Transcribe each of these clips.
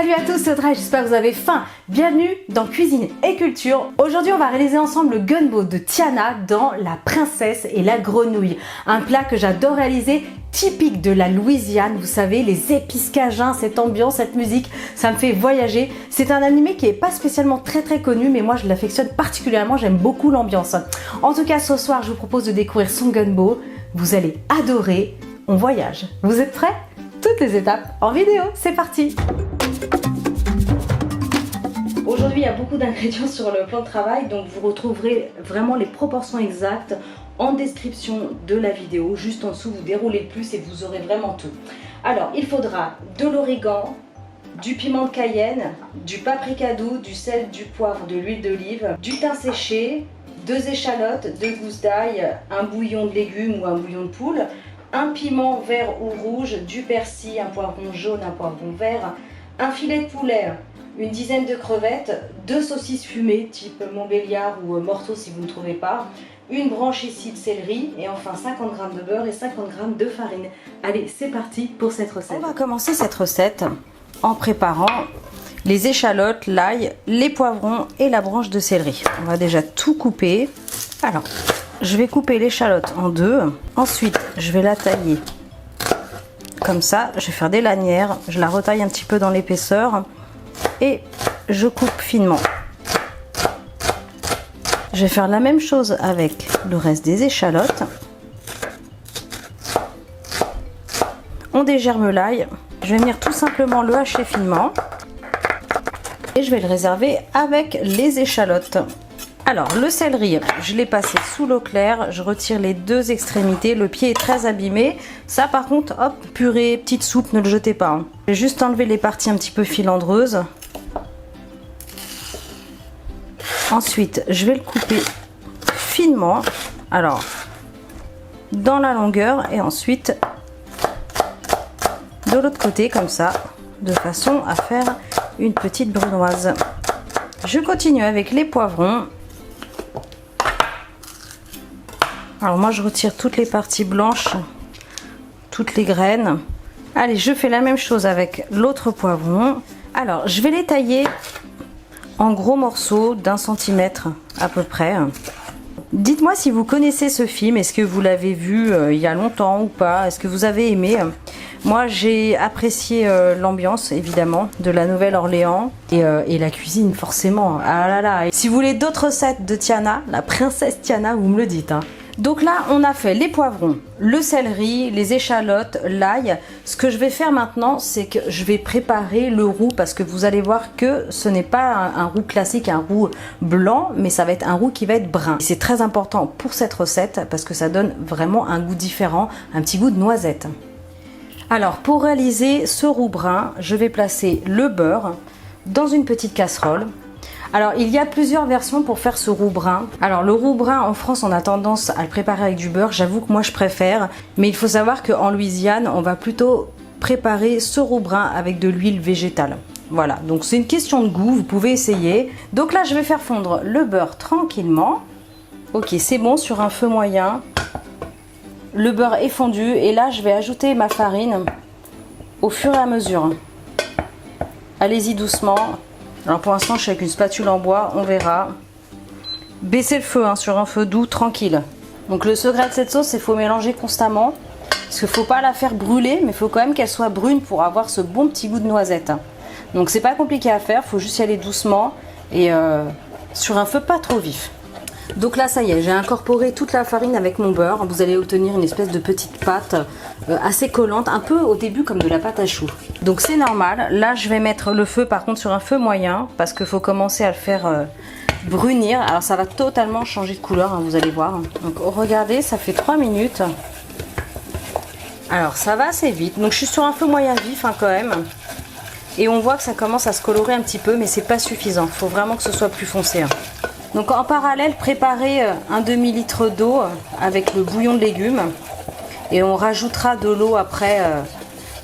Salut à tous, c'est Audrey, j'espère que vous avez faim. Bienvenue dans Cuisine et Culture. Aujourd'hui, on va réaliser ensemble le gumbo de Tiana dans La Princesse et la Grenouille. Un plat que j'adore réaliser, typique de la Louisiane. Vous savez, les épices cajuns, cette ambiance, cette musique, ça me fait voyager. C'est un animé qui n'est pas spécialement très connu, mais moi je l'affectionne particulièrement, j'aime beaucoup l'ambiance. En tout cas, ce soir, je vous propose de découvrir son gumbo. Vous allez adorer, on voyage. Vous êtes prêts ? Toutes les étapes en vidéo, c'est parti! Aujourd'hui, il y a beaucoup d'ingrédients sur le plan de travail, donc vous retrouverez vraiment les proportions exactes en description de la vidéo. Juste en dessous, vous déroulez le plus et vous aurez vraiment tout. Alors, il faudra de l'origan, du piment de Cayenne, du paprika doux, du sel, du poivre, de l'huile d'olive, du thym séché, 2 échalotes, 2 gousses d'ail, un bouillon de légumes ou un bouillon de poule, un piment vert ou rouge, du persil, un poivron jaune, un poivron vert, un filet de poulet, une dizaine de crevettes, 2 saucisses fumées type Montbéliard ou Morteau si vous ne trouvez pas, une branche ici de céleri et enfin 50 g de beurre et 50 g de farine. Allez, c'est parti pour cette recette. On va commencer cette recette en préparant les échalotes, l'ail, les poivrons et la branche de céleri. On va déjà tout couper. Alors, je vais couper l'échalote en 2. Ensuite, je vais la tailler comme ça. Je vais faire des lanières. Je la retaille un petit peu dans l'épaisseur. Et je coupe finement. Je vais faire la même chose avec le reste des échalotes. On dégerme l'ail. Je vais venir tout simplement le hacher finement. Et je vais le réserver avec les échalotes. Alors, le céleri, je l'ai passé sous l'eau claire. Je retire les 2 extrémités. Le pied est très abîmé. Ça, par contre, hop, purée, petite soupe, ne le jetez pas. Hein. Je vais juste enlever les parties un petit peu filandreuses. Ensuite, je vais le couper finement. Alors, dans la longueur et ensuite de l'autre côté, comme ça, de façon à faire une petite brunoise. Je continue avec les poivrons. Alors moi je retire toutes les parties blanches, toutes les graines. Allez, je fais la même chose avec l'autre poivron. Alors je vais les tailler en gros morceaux d'1 centimètre à peu près. Dites-moi si vous connaissez ce film, est-ce que vous l'avez vu il y a longtemps ou pas, est-ce que vous avez aimé? Moi j'ai apprécié l'ambiance évidemment de la Nouvelle-Orléans et la cuisine forcément. Ah là là, et si vous voulez d'autres recettes de Tiana, la princesse Tiana, vous me le dites hein. Donc là, on a fait les poivrons, le céleri, les échalotes, l'ail. Ce que je vais faire maintenant, c'est que je vais préparer le roux parce que vous allez voir que ce n'est pas un roux classique, un roux blanc, mais ça va être un roux qui va être brun. C'est très important pour cette recette parce que ça donne vraiment un goût différent, un petit goût de noisette. Alors, pour réaliser ce roux brun, je vais placer le beurre dans une petite casserole. Alors, il y a plusieurs versions pour faire ce roux brun. Alors, le roux brun, en France, on a tendance à le préparer avec du beurre. J'avoue que moi, je préfère. Mais il faut savoir qu'en Louisiane, on va plutôt préparer ce roux brun avec de l'huile végétale. Voilà, donc c'est une question de goût, vous pouvez essayer. Donc là, je vais faire fondre le beurre tranquillement. Ok, c'est bon, sur un feu moyen. Le beurre est fondu et là, je vais ajouter ma farine au fur et à mesure. Allez-y doucement. Alors pour l'instant, je suis avec une spatule en bois, on verra. Baissez le feu hein, sur un feu doux, tranquille. Donc le secret de cette sauce, c'est qu'il faut mélanger constamment. Parce qu'il ne faut pas la faire brûler, mais il faut quand même qu'elle soit brune pour avoir ce bon petit goût de noisette. Donc c'est pas compliqué à faire, il faut juste y aller doucement et sur un feu pas trop vif. Donc là, ça y est, j'ai incorporé toute la farine avec mon beurre. Vous allez obtenir une espèce de petite pâte assez collante, un peu au début comme de la pâte à choux. Donc c'est normal. Là, je vais mettre le feu par contre sur un feu moyen parce qu'il faut commencer à le faire brunir. Alors ça va totalement changer de couleur, hein, vous allez voir. Donc regardez, ça fait 3 minutes. Alors ça va assez vite. Donc je suis sur un feu moyen vif hein, quand même. Et on voit que ça commence à se colorer un petit peu, mais c'est pas suffisant. Il faut vraiment que ce soit plus foncé. Hein. Donc en parallèle, préparez un demi-litre d'eau avec le bouillon de légumes. Et on rajoutera de l'eau après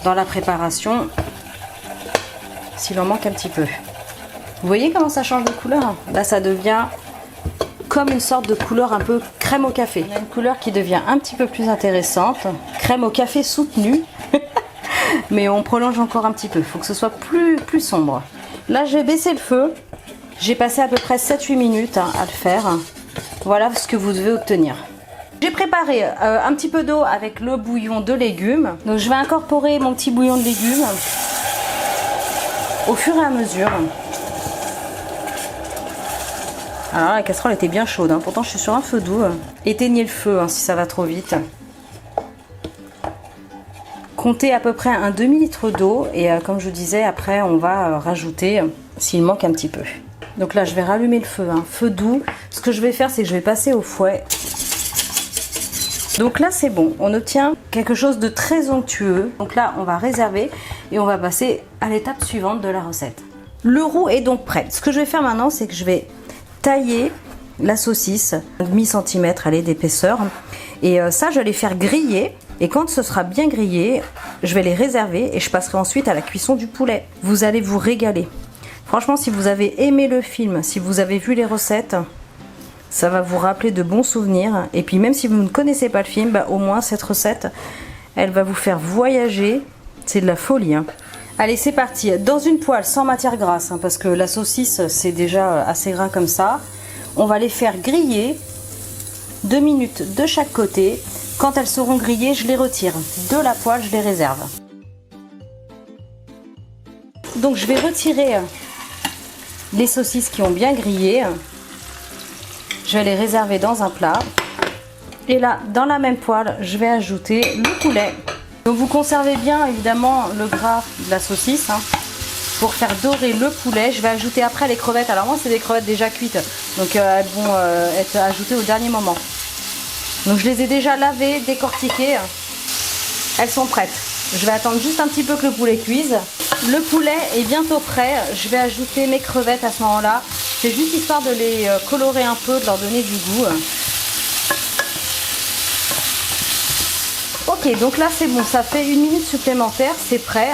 dans la préparation, s'il en manque un petit peu. Vous voyez comment ça change de couleur? Là, ça devient comme une sorte de couleur un peu crème au café. On a une couleur qui devient un petit peu plus intéressante. Crème au café soutenue. Mais on prolonge encore un petit peu. Il faut que ce soit plus sombre. Là, je vais baisser le feu. J'ai passé à peu près 7-8 minutes à le faire. Voilà ce que vous devez obtenir. J'ai préparé un petit peu d'eau avec le bouillon de légumes. Donc je vais incorporer mon petit bouillon de légumes au fur et à mesure. Alors la casserole était bien chaude, hein. Pourtant je suis sur un feu doux. Éteignez le feu si ça va trop vite. Comptez à peu près un demi-litre d'eau et comme je vous disais, après on va rajouter s'il manque un petit peu. Donc là je vais rallumer le feu, feu doux. Ce que je vais faire, c'est que je vais passer au fouet. Donc là c'est bon, on obtient quelque chose de très onctueux. Donc là on va réserver et on va passer à l'étape suivante de la recette. Le roux est donc prêt. Ce que je vais faire maintenant, c'est que je vais tailler la saucisse, demi-centimètre d'épaisseur. Et ça je vais les faire griller. Et quand ce sera bien grillé, je vais les réserver et je passerai ensuite à la cuisson du poulet. Vous allez vous régaler. Franchement, si vous avez aimé le film, si vous avez vu les recettes, ça va vous rappeler de bons souvenirs. Et puis même si vous ne connaissez pas le film, au moins cette recette, elle va vous faire voyager. C'est de la folie. Allez, c'est parti. Dans une poêle sans matière grasse, parce que la saucisse, c'est déjà assez gras comme ça. On va les faire griller 2 minutes de chaque côté. Quand elles seront grillées, je les retire de la poêle, je les réserve. Donc je vais retirer les saucisses qui ont bien grillé. Je vais les réserver dans un plat. Et là, dans la même poêle, je vais ajouter le poulet. Donc vous conservez bien évidemment le gras de la saucisse. Pour faire dorer le poulet, je vais ajouter après les crevettes. Alors moi, c'est des crevettes déjà cuites, donc elles vont être ajoutées au dernier moment. Donc je les ai déjà lavées, décortiquées. Elles sont prêtes. Je vais attendre juste un petit peu que le poulet cuise. Le poulet est bientôt prêt. Je vais ajouter mes crevettes à ce moment-là. C'est juste histoire de les colorer un peu, de leur donner du goût. Ok, donc là c'est bon. Ça fait 1 minute supplémentaire. C'est prêt.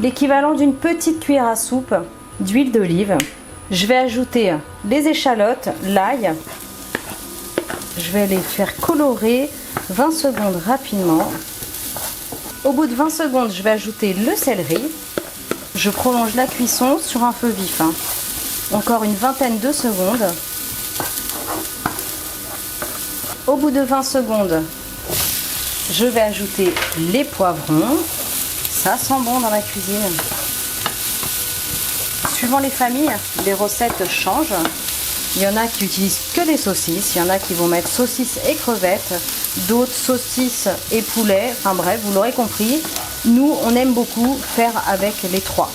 L'équivalent d'une petite cuillère à soupe d'huile d'olive. Je vais ajouter les échalotes, l'ail. Je vais les faire colorer 20 secondes rapidement. Au bout de 20 secondes, je vais ajouter le céleri. Je prolonge la cuisson sur un feu vif. Encore une vingtaine de secondes. Au bout de 20 secondes, je vais ajouter les poivrons. Ça sent bon dans la cuisine. Suivant les familles, les recettes changent. Il y en a qui utilisent que des saucisses, il y en a qui vont mettre saucisses et crevettes, d'autres saucisses et poulet, enfin bref, vous l'aurez compris. Nous, on aime beaucoup faire avec les trois.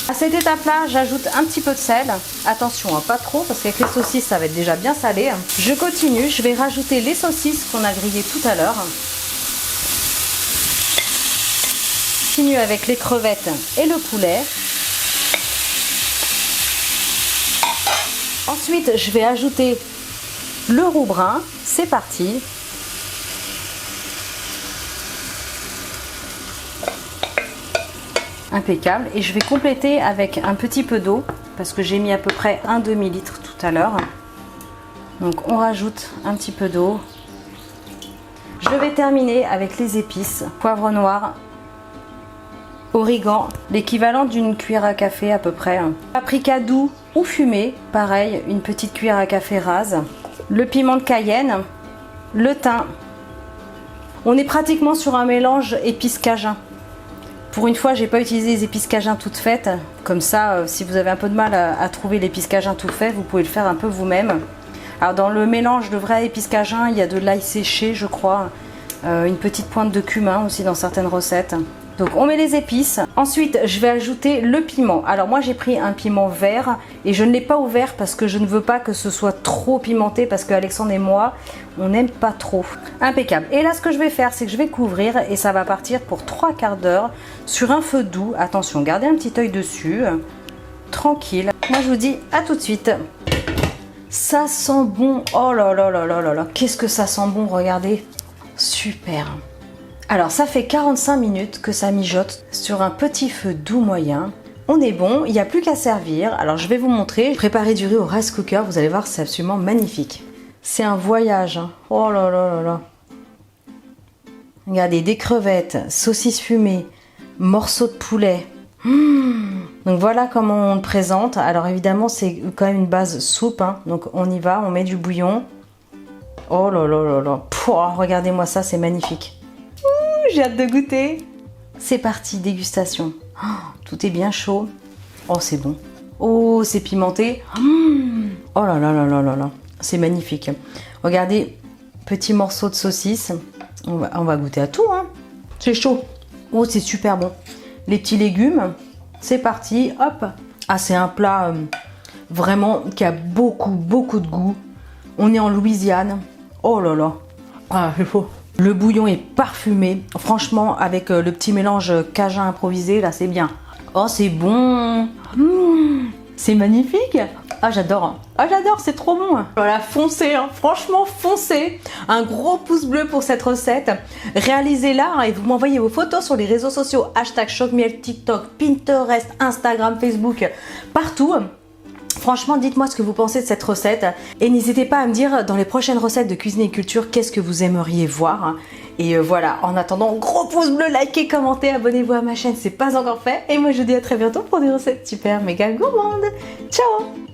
À cette étape-là, j'ajoute un petit peu de sel. Attention, pas trop, parce qu'avec les saucisses, ça va être déjà bien salé. Je continue, je vais rajouter les saucisses qu'on a grillées tout à l'heure. Je continue avec les crevettes et le poulet. Ensuite, je vais ajouter le roux brun. C'est parti. Impeccable. Et je vais compléter avec un petit peu d'eau parce que j'ai mis à peu près un demi-litre tout à l'heure. Donc on rajoute un petit peu d'eau. Je vais terminer avec les épices. Poivre noir, origan, l'équivalent d'une cuillère à café à peu près. Paprika doux ou fumé, pareil, une petite cuillère à café rase. Le piment de Cayenne, le thym. On est pratiquement sur un mélange épices cajun. Pour une fois, j'ai pas utilisé les épices cajun toutes faites. Comme ça, si vous avez un peu de mal à trouver l'épice cajun tout fait, vous pouvez le faire un peu vous-même. Alors dans le mélange de vrais épices cajun, il y a de l'ail séché, je crois. Une petite pointe de cumin aussi dans certaines recettes. Donc on met les épices. Ensuite, je vais ajouter le piment. Alors moi, j'ai pris un piment vert et je ne l'ai pas ouvert parce que je ne veux pas que ce soit trop pimenté parce qu'Alexandre et moi, on n'aime pas trop. Impeccable. Et là, ce que je vais faire, c'est que je vais couvrir et ça va partir pour 3/4 d'heure sur un feu doux. Attention, gardez un petit œil dessus. Tranquille. Moi, je vous dis à tout de suite. Ça sent bon. Oh là là là là là là. Qu'est-ce que ça sent bon, regardez. Super. Alors ça fait 45 minutes que ça mijote sur un petit feu doux moyen. On est bon, il n'y a plus qu'à servir. Alors je vais vous montrer. J'ai préparé du riz au rice cooker, vous allez voir, c'est absolument magnifique. C'est un voyage. Oh là là là là. Regardez, des crevettes, saucisses fumées, morceaux de poulet. Donc voilà comment on le présente. Alors évidemment c'est quand même une base soupe, hein. Donc on y va, on met du bouillon. Oh là là là là. Pouah, regardez-moi ça, c'est magnifique. J'ai hâte de goûter. C'est parti, dégustation. Oh, tout est bien chaud. Oh c'est bon. Oh c'est pimenté. Oh là là là là là là. C'est magnifique. Regardez, petit morceau de saucisse. On va goûter à tout, hein. C'est chaud. Oh c'est super bon. Les petits légumes. C'est parti, hop. Ah c'est un plat vraiment qui a beaucoup de goût. On est en Louisiane. Oh là là. Ah c'est faux. Le bouillon est parfumé. Franchement, avec le petit mélange cajun improvisé, là, c'est bien. Oh, c'est bon. C'est magnifique. Ah, j'adore. Ah, j'adore, c'est trop bon. Voilà, foncez, hein. Franchement, foncez. Un gros pouce bleu pour cette recette. Réalisez-la, hein, et vous m'envoyez vos photos sur les réseaux sociaux. #ChoqueMiel, TikTok, Pinterest, Instagram, Facebook, partout. Franchement, dites-moi ce que vous pensez de cette recette et n'hésitez pas à me dire dans les prochaines recettes de cuisine et culture qu'est-ce que vous aimeriez voir. Et voilà, en attendant, gros pouce bleu, likez, commentez, abonnez-vous à ma chaîne, c'est pas encore fait. Et moi je vous dis à très bientôt pour des recettes super méga gourmandes. Ciao!